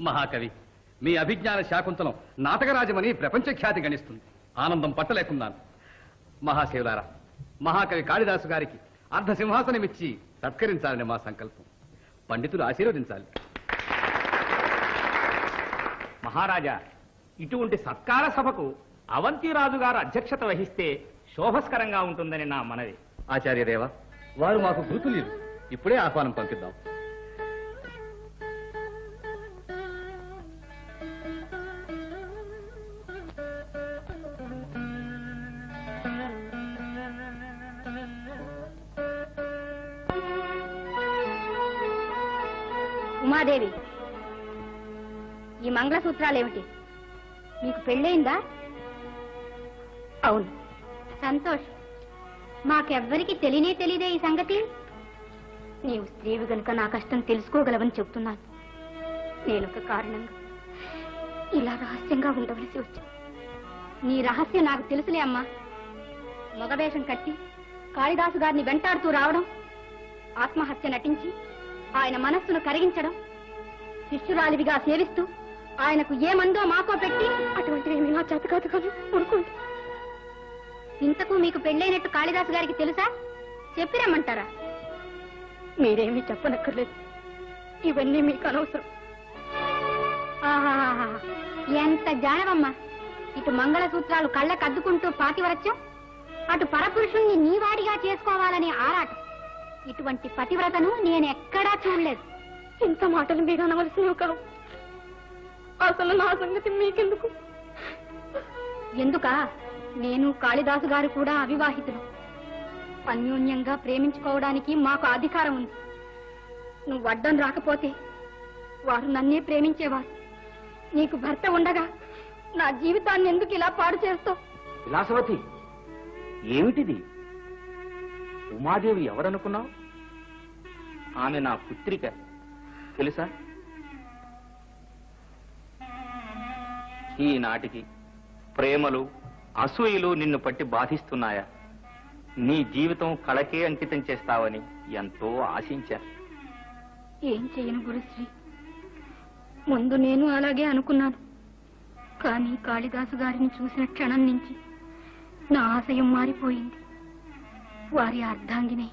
మహాకవి, మీ అభిజ్ఞాన శాకుంతలం నాటకరాజమని ప్రపంచ ఖ్యాతి గణిస్తుంది. ఆనందం పట్టలేకున్నాను. మహాశివులారా, మహాకవి కాళిదాసు గారికి అర్ధసింహాసనమిచ్చి సత్కరించాలని మా సంకల్పం. పండితులు ఆశీర్వదించాలి. మహారాజా, ఇటువంటి సత్కార సభకు అవంతిరాజు గారు అధ్యక్షత వహిస్తే శోభస్కరంగా ఉంటుందని నా మనవి. ఆచార్యదేవ, వారు మాకు గుర్తులేదు. ఇప్పుడే ఆహ్వానం పంపిద్దాం. ఉమాదేవి, ఈ మంగళసూత్రాలేమిటి? మీకు పెళ్ళయిందా? అవును. సంతోష్. మాకెవ్వరికి తెలియదే ఈ సంగతి. నీవు స్త్రీవి గనుక నా కష్టం తెలుసుకోగలవని చెప్తున్నాను. నేనొక కారణంగా ఇలా రహస్యంగా ఉండవలసి వచ్చింది. నీ రహస్యం నాకు తెలుసులే అమ్మా. మగవేషం కట్టి కాళిదాసు గారిని వెంటాడుతూ రావడం, ఆత్మహత్య నటించి ఆయన మనస్సును కరిగించడం, శిష్యురాలివిగా సేవిస్తూ ఆయనకు ఏమందో మాకో పెట్టి, అటువంటివి నా చేత కాదు కాదు ఊరుకోండి. ఇంతకు మీకు పెళ్ళైనట్టు కాళిదాసు గారికి తెలుసా? చెప్పిరమ్మంటారా? మీరేమీ చెప్పనక్కర్లేదు. ఇవన్నీ మీకు అనవసరం. ఆహా, ఎంత జానవమ్మా! ఇటు మంగళసూత్రాలు కళ్ళకద్దుకుంటూ పాతివరత్యం, అటు పరపురుషుణ్ణి నీవాడిగా చేసుకోవాలనే ఆరాటం. ఇటువంటి పతివ్రతను నేను ఎక్కడా చూడలేదు. ఇంత మాటలు మీరు అనవలసినవి కావు. అసలు నా సంగతి మీకెందుకు? ఎందుకా? నేను కాళిదాసు గారు కూడా అవివాహితులు. అన్యోన్యంగా ప్రేమించుకోవడానికి మాకు అధికారం ఉంది. నువ్వు అడ్డం రాకపోతే వారు నన్నే ప్రేమించేవారు. నీకు భర్త ఉండగా నా జీవితాన్ని ఎందుకు ఇలా పాడు చేస్తావు? విలాసవతి, ఏమిటిది? ఉమాదేవి ఎవరనుకున్నావు? ఆమె నా పుత్రిక, తెలుసా? ఈనాటికి ప్రేమలు అసూయలు నిన్ను పట్టి బాధిస్తున్నాయా? నీ జీవితం కళకే అంకితం చేస్తావని ఎంతో ఆశించా. ఏం చేయను గురుశ్రీ. ముందు నేను అలాగే అనుకున్నాను. కానీ కాళిదాసు గారిని చూసిన క్షణం నుంచి నా ఆశయం మారిపోయింది. వారి అర్ధాంగిని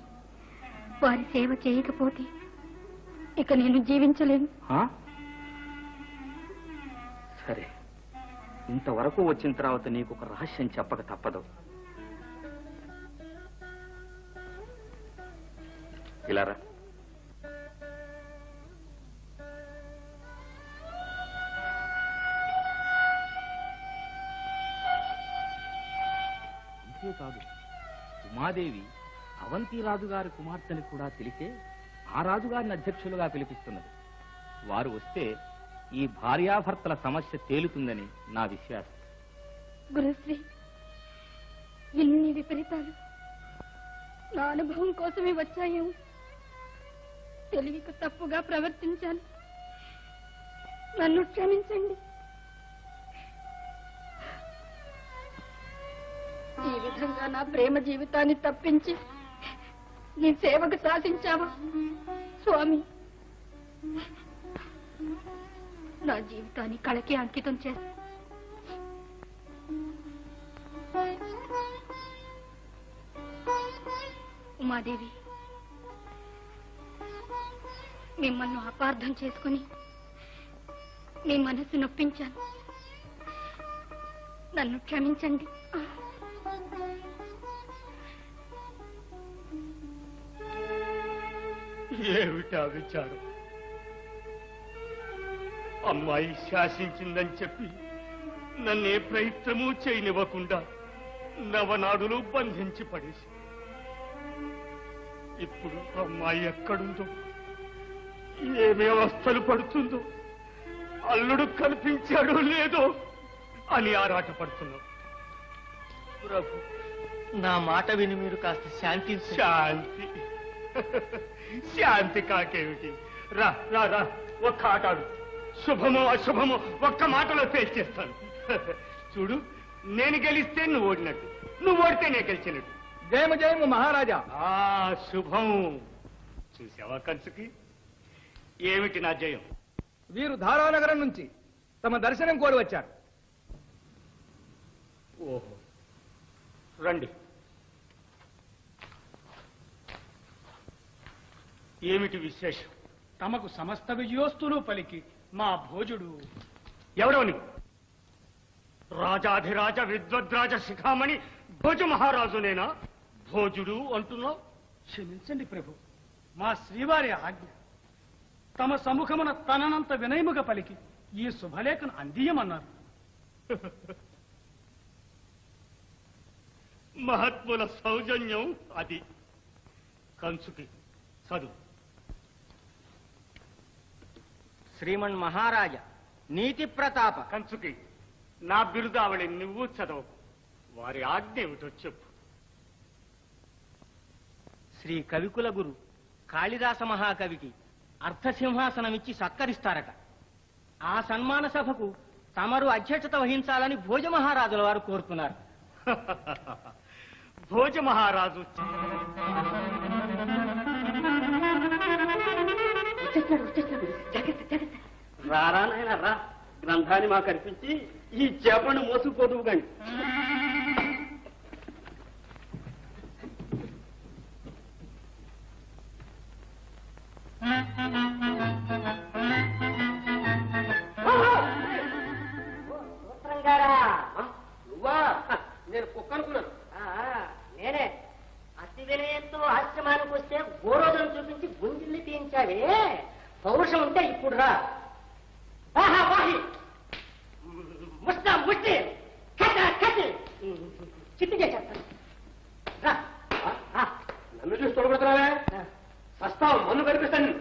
వారి సేవ చేయకపోతే ఇక నేను జీవించలేను. సరే, ఇంతవరకు వచ్చిన తర్వాత నీకు ఒక రహస్యం చెప్పక తప్పదు. ఇలా రా. అంతేకాదు, ఉమాదేవి అవంతి రాజుగారి కుమార్తెని కూడా తెలిసే ఆ రాజుగారిని అధ్యక్షులుగా పిలిపిస్తున్నది. వారు వస్తే ఈ భార్యాభర్తల సమస్య తేలుతుందని నా విశ్వాసం. గురుశ్రీ, ఎన్ని విపరీతాలు నా అనుభవం కోసమే వచ్చాయేమో. తెలియక తప్పుగా ప్రవర్తించాను. నన్ను క్షమించండి. ఈ విధంగా నా ప్రేమ జీవితాన్ని తప్పించి నీ సేవకు శాసించావా స్వామి? నా జీవితాన్ని కళకి అంకితం చేస్తా. ఉమాదేవి, మిమ్మల్ని అపార్థం చేసుకుని మీ మనసు నొప్పించాను. నన్ను క్షమించండి. ఏమిటా విచారం? అమ్మాయి శాసించిందని చెప్పి నన్నే ప్రయత్నమూ చేయనివ్వకుండా నవనాడులు బంధించి పడేసి, ఇప్పుడు అమ్మాయి ఎక్కడుందో, ఏమే అవస్థలు పడుతుందో, అల్లుడు కనిపించాడో లేదో అని ఆరాటపడుతున్నావు. ప్రభు, నా మాట విని మీరు కాస్త శాంతి. శాంతి శాంతి కాకేమిటి? రా రా రా, ఒక్క ఆటాడు. శుభమో అశుభమో ఒక్క మాటలో తేల్చేస్తాను. చూడు, నేను గెలిస్తే నువ్వు ఓడినట్టు, నువ్వు ఓడితే నేను గెలిచినట్టు. జయము జయము మహారాజా. శుభం. చూసావా కంచుకి? ఏమిటి నా జయం? వీరు ధారానగరం నుంచి తమ దర్శనం కోరి వచ్చారు. ఓహో, రండి. ఏమిటి విశేషం? తమకు సమస్త విజయోస్తులు పలికి మా భోజుడు ఎవడవని? రాజాధిరాజ విద్వద్రాజ శిఖామణి భోజ మహారాజునేనా భోజుడు అంటున్నావు? క్షమించండి ప్రభు, మా శ్రీవారి ఆజ్ఞ. తమ సముఖమున తననంత వినయముగా పలికి ఈ శుభలేఖను అందియమన్నారు. మహాత్ముల సౌజన్యం అది. కంచుకి చదువు. శ్రీమన్ మహారాజ నీతి ప్రతాప. కంచుకి నా బిరుదావళి నువ్వు చదవకు. వారి ఆజ్ఞ ఏమిటో చెప్పు. శ్రీ కవికుల గురు కాళిదాస మహాకవికి అర్థసింహాసనమిచ్చి సత్కరిస్తారట. ఆ సన్మాన సభకు తమరు అధ్యక్షత వహించాలని భోజ మహారాజుల వారు కోరుతున్నారు. భోజ మహారాజు రారా నాయన రా, గ్రంథాన్ని మాకు అర్పించి ఈ చేపను మోసుకుపోదువు గాని. నువ్వా? నేను కుక్క అనుకున్నాను. నేనే. అతి వినయంతో ఆశ్రమానికి వస్తే గోరోజును చూపించి గుంజిల్ని తీయించావే. పౌరుషం ఉంటే ఇప్పుడు రా. ముస్తా ముష్టి కట్టి చిట్టి చేసేస్తాను. నన్ను చూసి తొలగొడుతున్నావే? సస్తావు, మన్ను కనిపిస్తాను.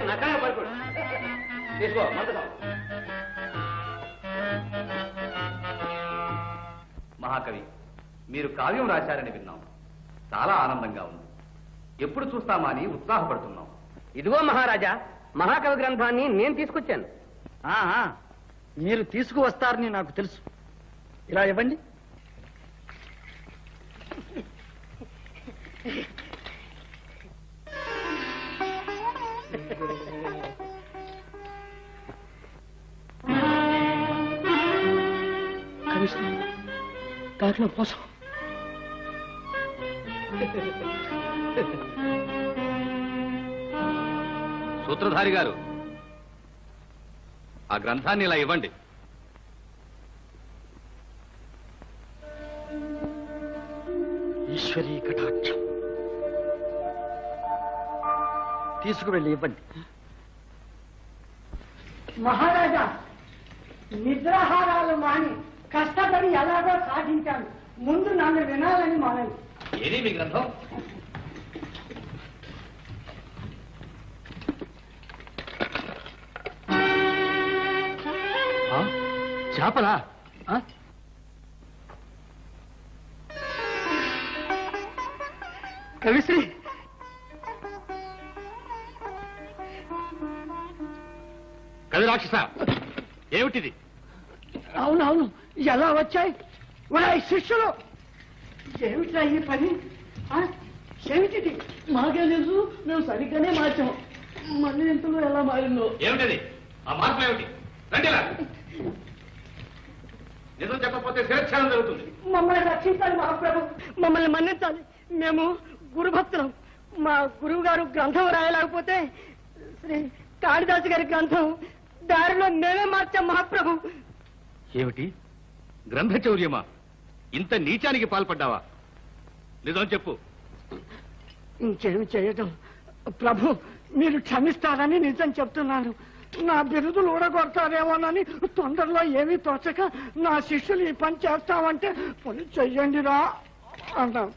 నక్కగా పడుకోడు. తీసుకో మందుకో. మహాకవి, మీరు కావ్యం రాశారని విన్నాం. చాలా ఆనందంగా ఉంది. ఎప్పుడు చూస్తామా అని ఉత్సాహపడుతున్నాం. ఇదిగో మహారాజా, మహాకవి గ్రంథాన్ని నేను తీసుకొచ్చాను. మీరు తీసుకువస్తారని నాకు తెలుసు. ఇలా ఇవ్వండి. దాంట్లో కోసం సూత్రధారి గారు, ఆ గ్రంథాన్ని ఇలా ఇవ్వండి. ఈశ్వరీ కటాక్షం. తీసుకువెళ్ళి ఇవ్వండి. మహారాజా, నిద్రాహారాలు మాని కష్టపడి ఎలాగో సాధించాను. ముందు నన్ను వినాలని మనవి. ఏది మీ గ్రంథం? చేపలా? కవిశ్రీ, కవి రాక్షస, ఏమిటిది? అవునవును, ఎలా వచ్చాయి? శిష్యులు, ఏమిట్రా ఈ పని? ఏమిటిది? మాకే తెలుసు, మేము సరిగ్గానే మార్చాం. మళ్ళీ ఇంతలో ఎలా మారిందో. ఏమిటది? ఆ మార్పులు ఏమిటి? రండిలా. నిజం చెప్పకపోతే శిరచ్ఛేదం జరుగుతుంది. మమ్మల్ని రక్షించాలి మహాప్రభు, మమ్మల్ని మన్నించాలి. మేము గురుభక్తులం. మా గురువు గారు గ్రంథం రాయలేకపోతే శ్రీ కాళిదాసు గారి గ్రంథం దారిలో మేమే మార్చాం మహాప్రభు. ఏమిటి? గ్రంథచౌర్యమా? ఇంత నీచానికి పాల్పడ్డావా? నిజం చెప్పు. ఇంకేమి చేయటం ప్రభు, మీరు క్షమిస్తారని నిజం చెప్తున్నాను. నా బిరుదులు ఊడగొడతారేమోనని తొందరలో ఏమీ తోచక నా శిష్యులు ఈ పని చేస్తామంటే పని చెయ్యండిరా అన్నాం.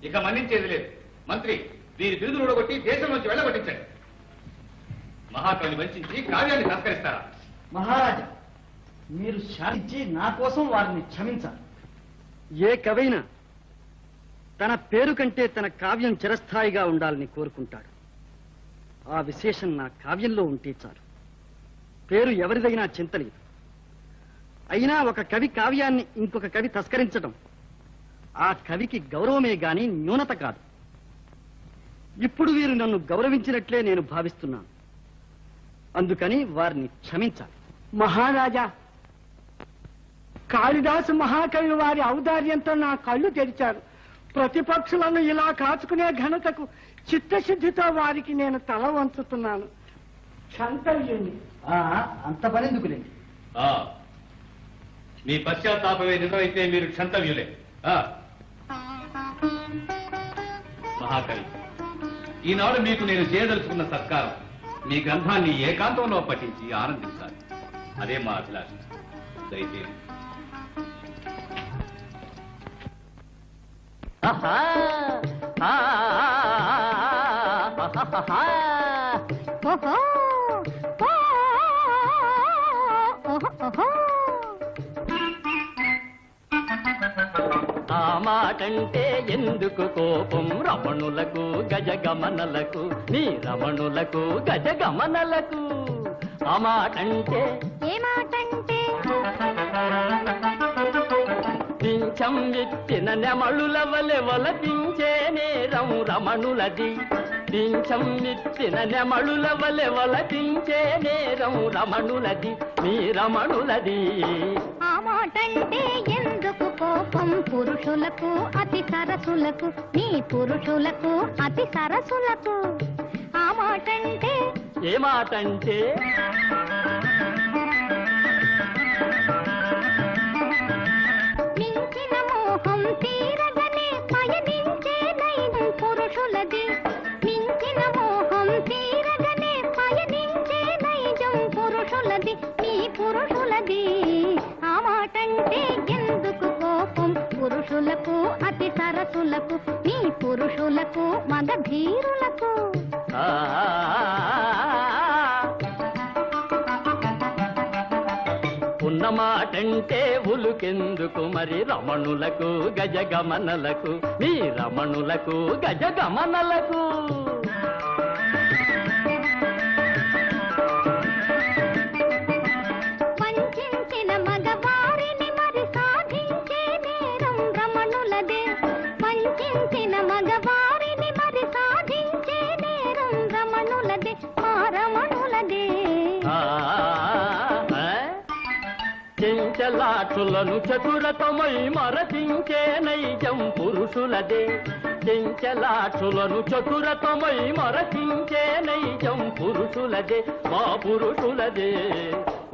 ఇక మన్నించేది లేదు. మంత్రి, వీరి బిరుదులు ఊడగొట్టి దేశం నుంచి వెళ్ళగొట్టించండి. మహాకవిని వంచి కావ్యాన్ని సంస్కరిస్తారా? మహారాజా, మీరు శాంతించి నా కోసం వారిని క్షమించాలి. ఏ కవైనా తన పేరు కంటే తన కావ్యం చిరస్థాయిగా ఉండాలని కోరుకుంటాడు. ఆ విశేషం నా కావ్యంలో ఉంటే చాలు. పేరు ఎవరిదైనా చింతలేదు. అయినా ఒక కవి కావ్యాన్ని ఇంకొక కవి తస్కరించడం ఆ కవికి గౌరవమే గాని న్యూనత కాదు. ఇప్పుడు వీరు నన్ను గౌరవించినట్లే నేను భావిస్తున్నాను. అందుకని వారిని క్షమించాలి. మహారాజా, కాళిదాసు మహాకవి వారి ఔదార్యంతో నా కళ్ళు తెరిచారు. ప్రతిపక్షులను ఇలా కాచుకునే ఘనతకు చిత్తశుద్ధితో వారికి నేను తల వంచుతున్నాను. క్షంతవ్యుణ్ణి. అంత పనెందుకులేండి. మీ పశ్చాత్తాపమే నిజమైతే మీరు క్షంతవ్యులే. మహాకవి, ఈనాడు మీకు నేను చేయదలుచుకున్న సత్కారం మీ గ్రంథాన్ని ఏకాంతంలో పఠించి ఆనందించాలి. అదే మా అభిలాష. దయచేసి ఆ మాటంటే ఎందుకు కోపం రమణులకు గజగమనలకు, నీ రమణులకు గజగమనలకు. ఆ మాటంటే ఏ మాటంటే పింఛం విత్తిన నెమళుల వలె వలపించే నేరం రమణులది. పింఛం విత్తిన నెమళుల వలె వలపించే నేరం రమణులది, నీ రమణులది. ఆ మాటంటే ఎందుకు కోపం పురుషులకు అతి సరసులకు, నీ పురుషులకు అతి సరసులకు. ఆ మాటంటే ఏ మాటంటే మించిన మోహం తీరగనే పయనించే నైజం పురుషులది. మించిన మోహం తీరగనే పయనించే నైజం పురుషులది, నీ పురుషులది. ఆ మాటంటే ఎందుకు కోపం పురుషులకు అతి సరసులకు, నీ పురుషులకు మగ ధీరులకు. ఉన్న మాటంటే ఉలుకెందుకు మరి రమణులకు గజగమనలకు, నీ రమణులకు గజగమనలకు. వంచిన మగవారిని మరి సాధించే నేరం రమణులదే. వంచిన మగవారిని మరి సాధించే నేరం రమణులదే, మా రమణులదే. చెంచలాక్షులను చతురతమై మరచించే నైజం పురుషులదే. చెంచలాక్షులను చతురతమై మరచించే నైజం పురుషులదే, మా పురుషులదే.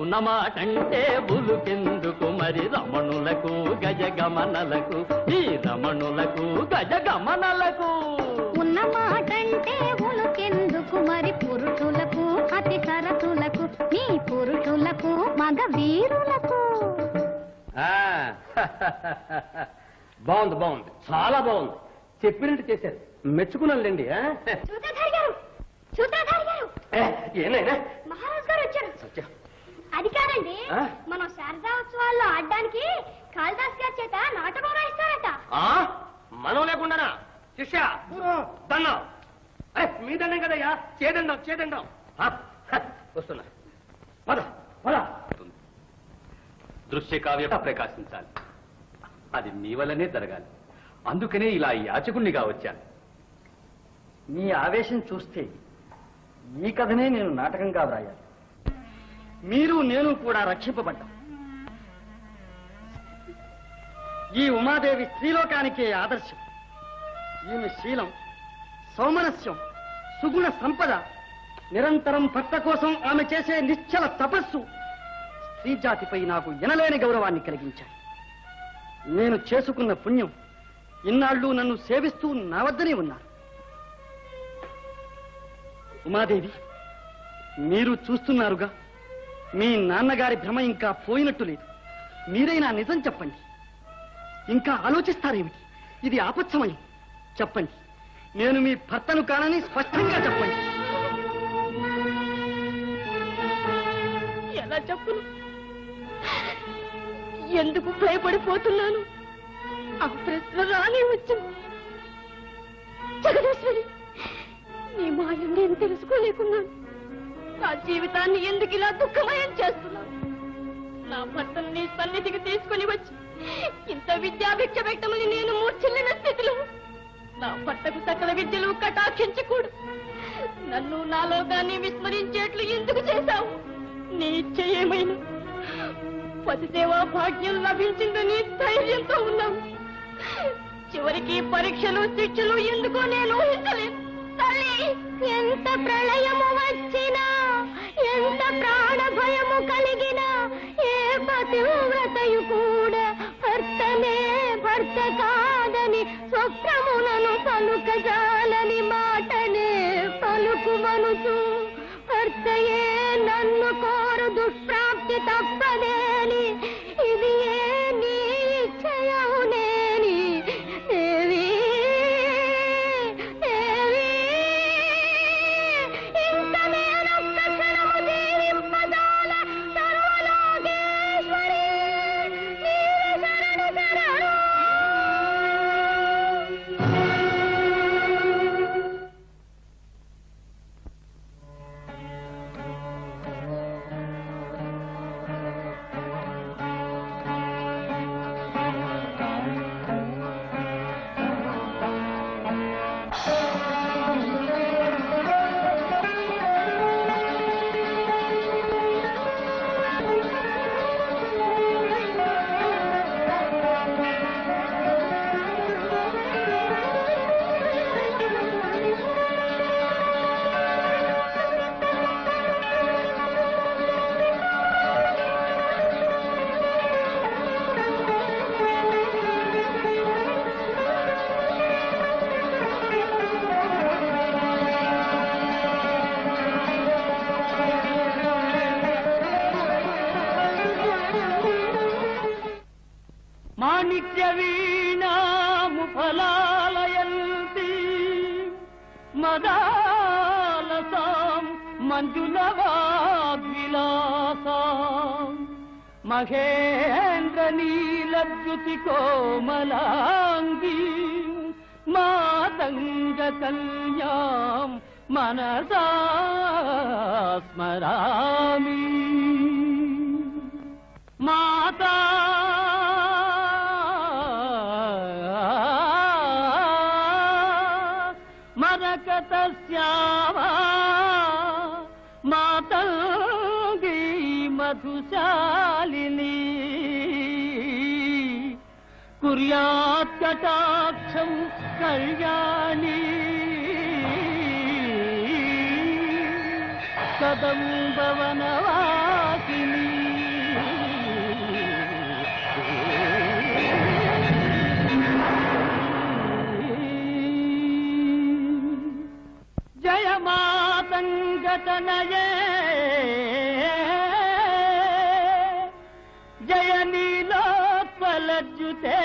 ఉన్నమాటంటే బులుకెందుకు మరి రమణులకు గజగమనలకు, ఈ రమణులకు గజగమనలకు. ఉన్న మాటంటే ఉలుకెందుకు మరి పురుషులకు అతి సరసులకు, నీ పురుషులకు మగ వీరులకు. బాగుంది బాగుంది, చాలా బాగుంది. చెప్పినట్టు చేశారు, మెచ్చుకున్నానులేండి. సూత్రధారి గారు, సూత్రధారి గారు, ఏనైనా మహారాజ్ గారు వచ్చారు. అది కాదండి, మనం శారదా ఉత్సవాల్లో ఆడడానికి కాళిదాస్ గారి చేత నాటకం రాయిస్తారట. మనం లేకుండానా? శిష్య దండం. మీ దండం కదయ్యా, చేదండం చేదండం. వస్తున్నా, పద పద. దృశ్య కావ్యత ప్రకాశించాలి. అది మీ వల్లనే జరగాలి. అందుకనే ఇలా యాచకుణ్ణిగా వచ్చాను. మీ ఆవేశం చూస్తే ఈ కథనే నేను నాటకంగా వ్రాయాలి. మీరు నేను కూడా రక్షింపబడ్డాం. ఈ ఉమాదేవి స్త్రీలోకానికే ఆదర్శం. ఈమె శీలం, సౌమనస్యం, సుగుణ సంపద, నిరంతరం భర్త కోసం ఆమె చేసే నిశ్చల తపస్సు స్త్రీ జాతిపై నాకు ఎనలేని గౌరవాన్ని కలిగించాయి. నేను చేసుకున్న పుణ్యం ఇన్నాళ్ళు నన్ను సేవిస్తూ నా వద్దనే ఉన్నారు. ఉమాదేవి, మీరు చూస్తున్నారుగా, మీ నాన్నగారి భ్రమ ఇంకా పోయినట్టు లేదు. మీరైనా నిజం చెప్పండి. ఇంకా ఆలోచిస్తారేమిటి? ఇది ఆపత్సమయం. చెప్పండి, నేను మీ భర్తను కానని స్పష్టంగా చెప్పండి. ఎలా చెప్పును? ఎందుకు భయపడిపోతున్నాను? ఆ ప్రశ్న రానే వచ్చింది. జగదీశ్వరి, నీ మాయం నేను తెలుసుకోలేకున్నాను. నా జీవితాన్ని ఎందుకు ఇలా దుఃఖమయం చేస్తున్నాను? నా భర్తను నీ సన్నిధికి తీసుకుని వచ్చి ఇంత విద్యాభిక్ష పెట్టమని నేను మూర్ఛిల్లిన స్థితిలో నా భర్తకు సకల విద్యలు కటాక్షించకూడదు. నన్ను నాలో గాని విస్మరించేట్లు ఎందుకు చేశావు? నీ ఇచ్చ ఏమైనా పతిసేవా భాగ్యం లభించిందని ధైర్యంతో ఉన్నావు. చివరికి పరీక్షలు శిక్షలు ఎందుకో నేను ఊహించలేదు. తల్లి, ఎంత ప్రళయము వచ్చినా, ఎంత ప్రాణ భయము కలిగినా, ఏ పతివ్రతయు కూడా భర్తనే భర్త కాదని స్వప్నములను పలుకజాలని మాటనే పలుకు మనసు. భర్తయే నన్ను కోరు దుష్ప్రాప్తి తప్పదేని, ఇది ఏ నీ ఇచ్చయవునేని. దేవి దేవి, ఇంత నేనొక్క క్షణము జీవింపజాల సర్వలోకేశ్వరి, నీవే శరణు శరణు. మాణిక్య వీణాము ఫలాలయంతి మదాలసాం మంజులవాగ్విలాసాం మహేంద్ర నీలద్యుతి కోమలాంగీ మాతంగ కన్యాం మనసా స్మరామి. మాతా మరకతస్యావా మాతంగీ మధుశాలిని కుర్యాత్ కటాక్షం కళ్యాణి కదంబవనవాసిని. జయ మాతంగతనయే జయ నీలోత్పలజ్జుతే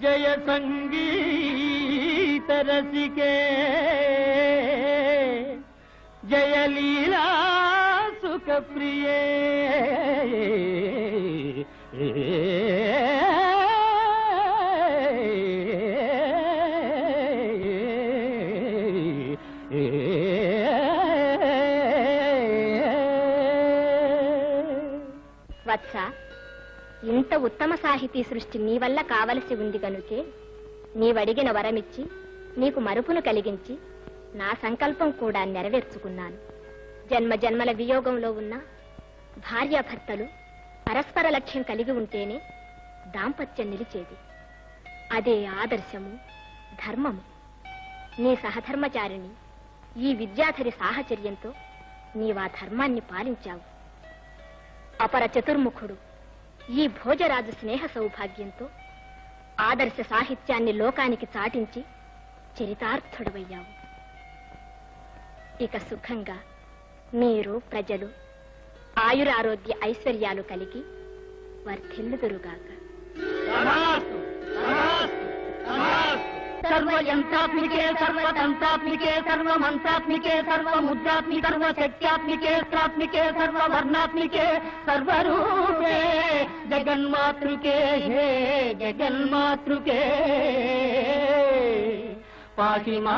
జయ సంగీత రసికే జయ లీలా సుఖ ప్రియే. వత్స, ఇంత ఉత్తమ సాహితీ సృష్టి నీ వల్ల కావలసి ఉంది కనుకే నీవడిగిన వరమిచ్చి నీకు మరుపును కలిగించి నా సంకల్పం కూడా నెరవేర్చుకున్నాను. జన్మ జన్మల వియోగంలో ఉన్న భార్యాభర్తలు పరస్పర లక్ష్యం కలిగి ఉంటేనే దాంపత్యం నిలిచేది. అదే ఆదర్శము, ధర్మము. నీ సహధర్మచారిణి ఈ విద్యాధరి సాహచర్యంతో నీవా ధర్మాన్ని పాలించావు. అపర చతుర్ముఖుడు ఈ భోజరాజు స్నేహ సౌభాగ్యంతో ఆదర్శ సాహిత్యాన్ని లోకానికి చాటించి చరితార్థుడవయ్యావు. ఇక సుఖంగా మీరు ప్రజలు ఆయురారోగ్య ఐశ్వర్యాలు కలిగి వర్ధిల్లుదురుగాక. సర్వయంత్రాత్మికే సర్వతంత్రాత్మికే సర్వమంత్రాత్మికే సర్వముద్రాత్మికే సర్వశక్త్యాత్మికే త్రాత్మికే సర్వవర్ణాత్మికే సర్వరూపే జగన్మాతృకే హే జగన్మాతృకే పాహిమా